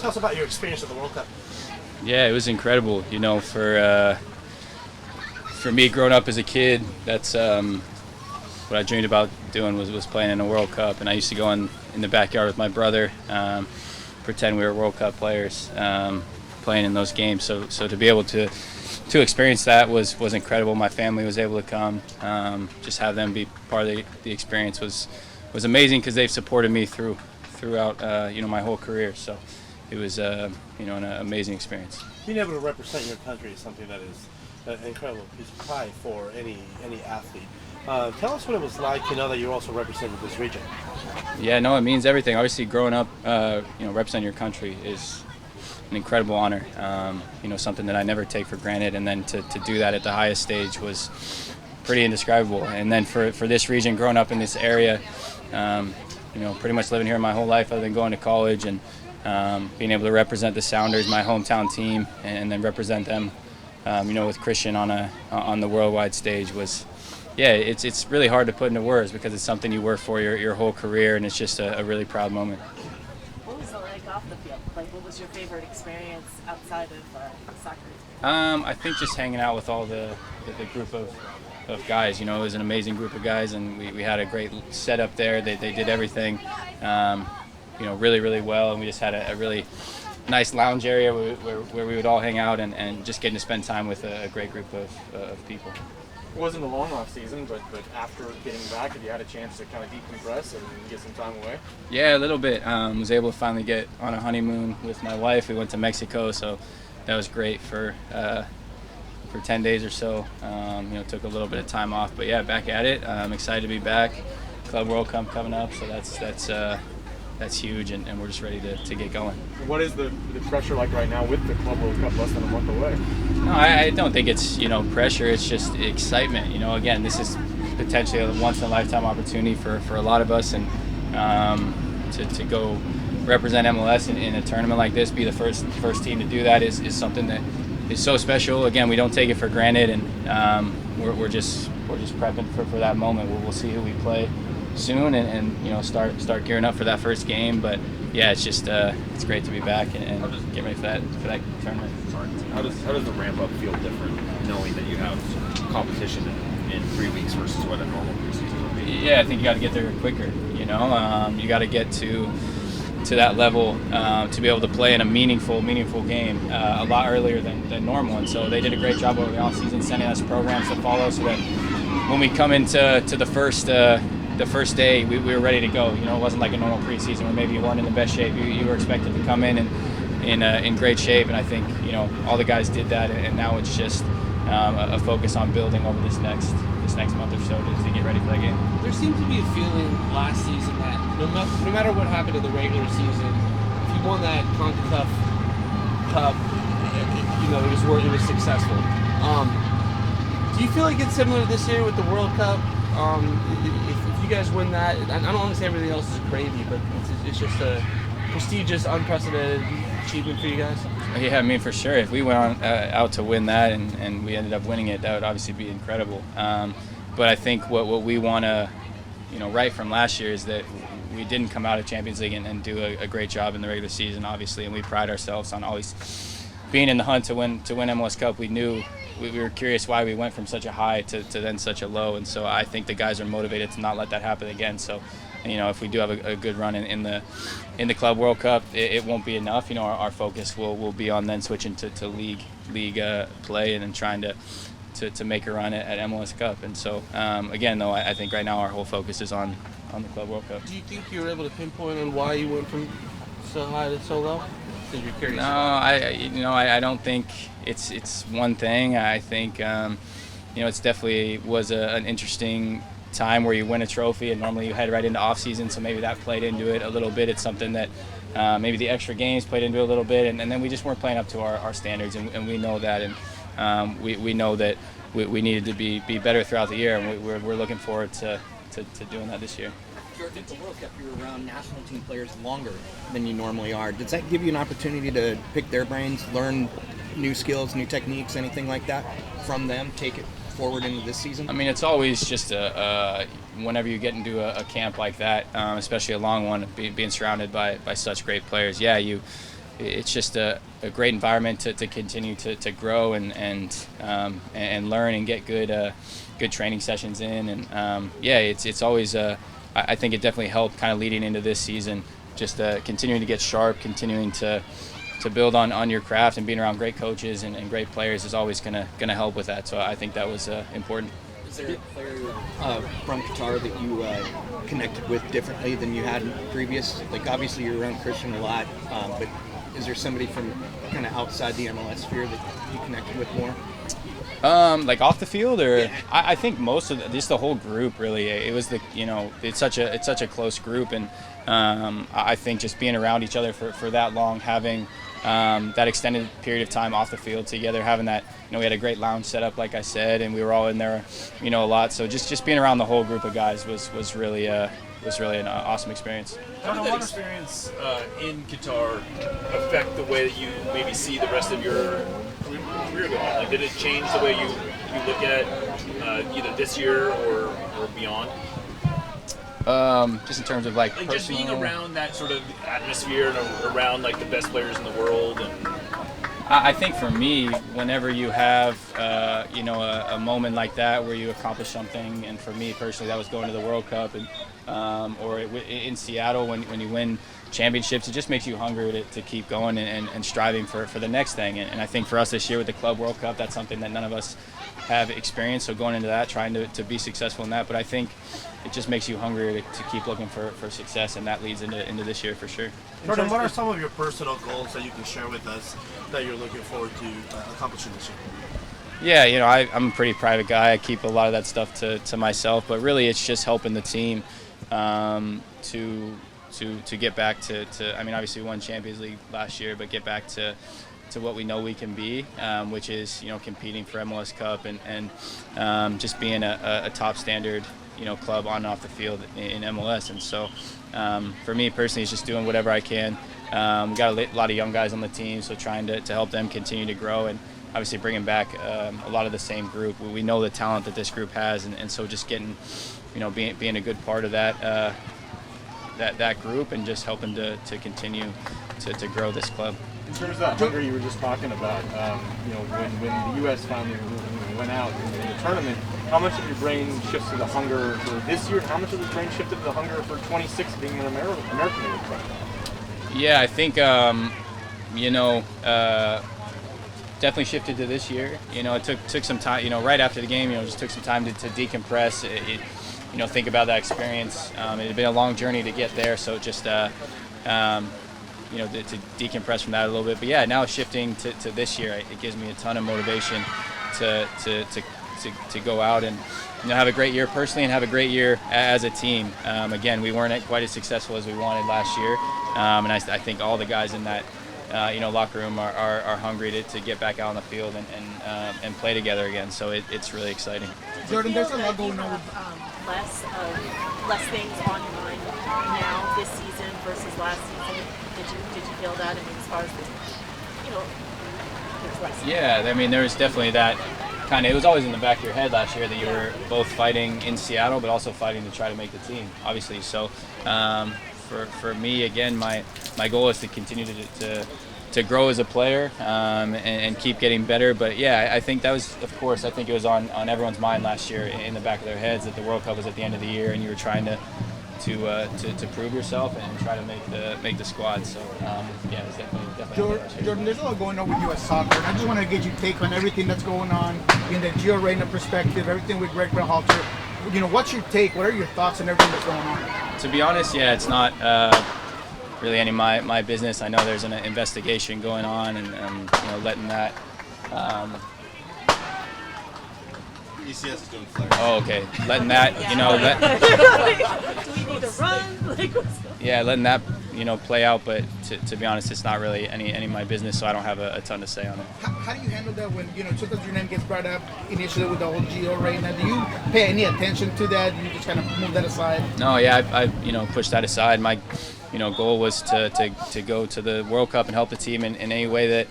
Tell us about your experience at the World Cup. Yeah, it was incredible. You know, for me growing up as a kid, that's what I dreamed about doing was playing in a World Cup. And I used to go in the backyard with my brother, pretend we were World Cup players, playing in those games. So to be able to experience that was incredible. My family was able to come. Just have them be part of the experience was amazing because they've supported me throughout my whole career. So it was an amazing experience. Being able to represent your country is something that is an incredible piece of pride for any athlete. Tell us what it was like to know that you also represented this region. Yeah, no, it means everything. Obviously, growing up, representing your country is an incredible honor. Something that I never take for granted, and then to do that at the highest stage was pretty indescribable. And then for this region, growing up in this area, pretty much living here my whole life, other than going to college, and being able to represent the Sounders, my hometown team, and then represent them, with Christian on the worldwide stage was. Yeah, it's really hard to put into words because it's something you work for your whole career, and it's just a really proud moment. What was it like off the field? Like, what was your favorite experience outside of soccer? I think just hanging out with all the group of guys. It was an amazing group of guys, and we had a great setup there. They did everything, really, really well, and we just had a really nice lounge area where we would all hang out and just getting to spend time with a great group of people. It wasn't a long off season, but after getting back, have you had a chance to kind of decompress and get some time away? Yeah, a little bit. Was able to finally get on a honeymoon with my wife. We went to Mexico, so that was great for 10 days or so. Took a little bit of time off, but yeah, back at it. I'm excited to be back. Club World Cup coming up, so that's huge, and we're just ready to get going. What is the pressure like right now with the Club World Cup less than a month away? No, I don't think it's pressure. It's just excitement. Again, this is potentially a once-in-a-lifetime opportunity for a lot of us, and to go represent MLS in a tournament like this, be the first team to do that is something that is so special. Again, we don't take it for granted, and we're just prepping for that moment. We'll see who we play soon, and start gearing up for that first game. But yeah, it's just it's great to be back and get ready for that tournament. How does the ramp up feel different, knowing that you have competition in 3 weeks versus what a normal preseason would be? Yeah, I think you got to get there quicker. You got to get to that level to be able to play in a meaningful game a lot earlier than normal. And so they did a great job over the off season, sending us programs to follow, so that when we come into the first day, we were ready to go. It wasn't like a normal preseason where maybe you weren't in the best shape. You were expected to come in great shape, and I think all the guys did that. And now it's just a focus on building over this next month or so to get ready for that game. There seemed to be a feeling last season that no matter what happened in the regular season, if you won that CONCACAF Cup, it was successful. Do you feel like it's similar to this year with the World Cup? If you guys win that, I don't want to say everything else is gravy, but it's just a prestigious, unprecedented achievement for you guys. Yeah, I mean, for sure. If we went out to win that and we ended up winning it, that would obviously be incredible. But I think what we want to, right from last year is that we didn't come out of Champions League and do a great job in the regular season, obviously, and we pride ourselves on always being in the hunt to win MLS Cup. We knew we were curious why we went from such a high to then such a low, and so I think the guys are motivated to not let that happen again. So, if we do have a good run in the Club World Cup, it won't be enough. Our focus will be on then switching to league play and then trying to make a run at MLS Cup. And so again, though, I think right now our whole focus is on the Club World Cup. Do you think you were able to pinpoint on why you went from so high to so low? Because you're curious. No, I don't think it's one thing. I think it's definitely was an interesting time where you win a trophy, and normally you head right into off season, so maybe that played into it a little bit. It's something that maybe the extra games played into it a little bit, and then we just weren't playing up to our standards, and we know that, and we know that we needed to be better throughout the year, and we're looking forward to doing that this year. George, at the World Cup, you were around national team players longer than you normally are. Does that give you an opportunity to pick their brains, learn new skills, new techniques, anything like that from them, take it forward into this season? I mean, it's always just whenever you get into a camp like that, especially a long one, being surrounded by such great players. Yeah, you it's just a great environment to continue to grow and learn and get good training sessions in. And it's always I think it definitely helped kind of leading into this season, just continuing to get sharp, continuing to build on your craft, and being around great coaches and great players is always gonna help with that. So I think that was important. Is there a player from Qatar that you connected with differently than you had in previous? Like, obviously you're around Christian a lot, but is there somebody from kind of outside the MLS sphere that you connected with more? Like off the field, or Yeah. I think most of just the whole group really. It was it's such a close group, and I think just being around each other for that long, having that extended period of time off the field together, having that, we had a great lounge set up, like I said, and we were all in there, a lot. So just being around the whole group of guys was really an awesome experience. How did that experience in Qatar affect the way that you maybe see the rest of your career going? Like, did it change the way you look at either this year or beyond? Just in terms of like Just being personal- around that sort of atmosphere and around like the best players in the world. And I think for me, whenever you have, a moment like that where you accomplish something, and for me personally, that was going to the World Cup, and or in Seattle when you win championships, it just makes you hungry to keep going and striving for the next thing. And I think for us this year with the Club World Cup, that's something that none of us have experienced. So going into that, trying to be successful in that, but I think it just makes you hungry to keep looking for success, and that leads into this year for sure. Jordan, what are some of your personal goals that you can share with us that you're looking forward to accomplishing this year? Yeah, I'm a pretty private guy. I keep a lot of that stuff to myself, but really it's just helping the team to get back to I mean, obviously we won Champions League last year, but get back to what we know we can be, which is competing for MLS Cup and just being a top standard club on and off the field in MLS. And so for me personally, it's just doing whatever I can. We got a lot of young guys on the team, so trying to help them continue to grow, and obviously bringing back a lot of the same group. We know the talent that this group has, and so just getting being a good part of that that group, and just helping to continue to grow this club. In terms of that hunger you were just talking about, when the U.S. finally went out in the tournament, how much of your brain shifts to the hunger for this year, and how much of the brain shifted to the hunger for 26 being an American League club? Yeah, I think definitely shifted to this year. It took some time. Right after the game, just took some time to decompress. Think about that experience. It had been a long journey to get there, so just to decompress from that a little bit. But yeah, now shifting to this year, it gives me a ton of motivation to go out and have a great year personally, and have a great year as a team. Again, we weren't quite as successful as we wanted last year, and I think all the guys in that locker room are hungry to get back out on the field and play together again. So it's really exciting. Jordan, there's a lot going on. Less things on your mind now this season versus last season. Did you feel that? I mean, as far as there's less. Yeah, I mean, there was definitely that kind of. It was always in the back of your head last year that you were both fighting in Seattle, but also fighting to try to make the team, obviously. So for me, again, my goal is to continue to grow as a player and keep getting better. But yeah, I think that was, of course, I think it was on everyone's mind last year, in the back of their heads, that the World Cup was at the end of the year, and you were trying to prove yourself and try to make the squad. So yeah, it's definitely. Jordan, there's a lot going on with U.S. soccer, and I just want to get your take on everything that's going on in the Gio Reyna perspective, everything with Greg Berhalter. What's your take? What are your thoughts on everything that's going on? To be honest, yeah, it's not really any of my business. I know there's an investigation going on, and letting that. ECS is doing flares. Oh, okay. Letting that, Do we need to run? Yeah, letting that, play out. But to be honest, it's not really any of my business, so I don't have a ton to say on it. How do you handle that when, sometimes your name gets brought up initially with the whole Gio Reyna? Do you pay any attention to that? Do you just kind of move that aside? No, yeah, I pushed that aside. My, goal was to go to the World Cup and help the team in any way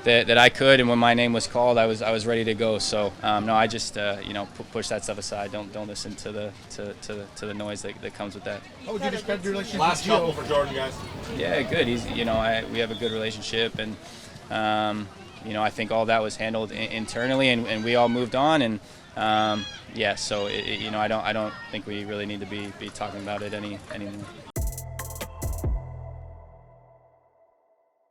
that I could, and when my name was called, I was ready to go. So no, I just push that stuff aside. Don't listen to the noise that comes with that. How would you describe your relationship Last with Gio? couple for Jordan, guys. Yeah, good. He's we have a good relationship, and I think all that was handled internally, and we all moved on, and so I don't think we really need to be talking about it anymore.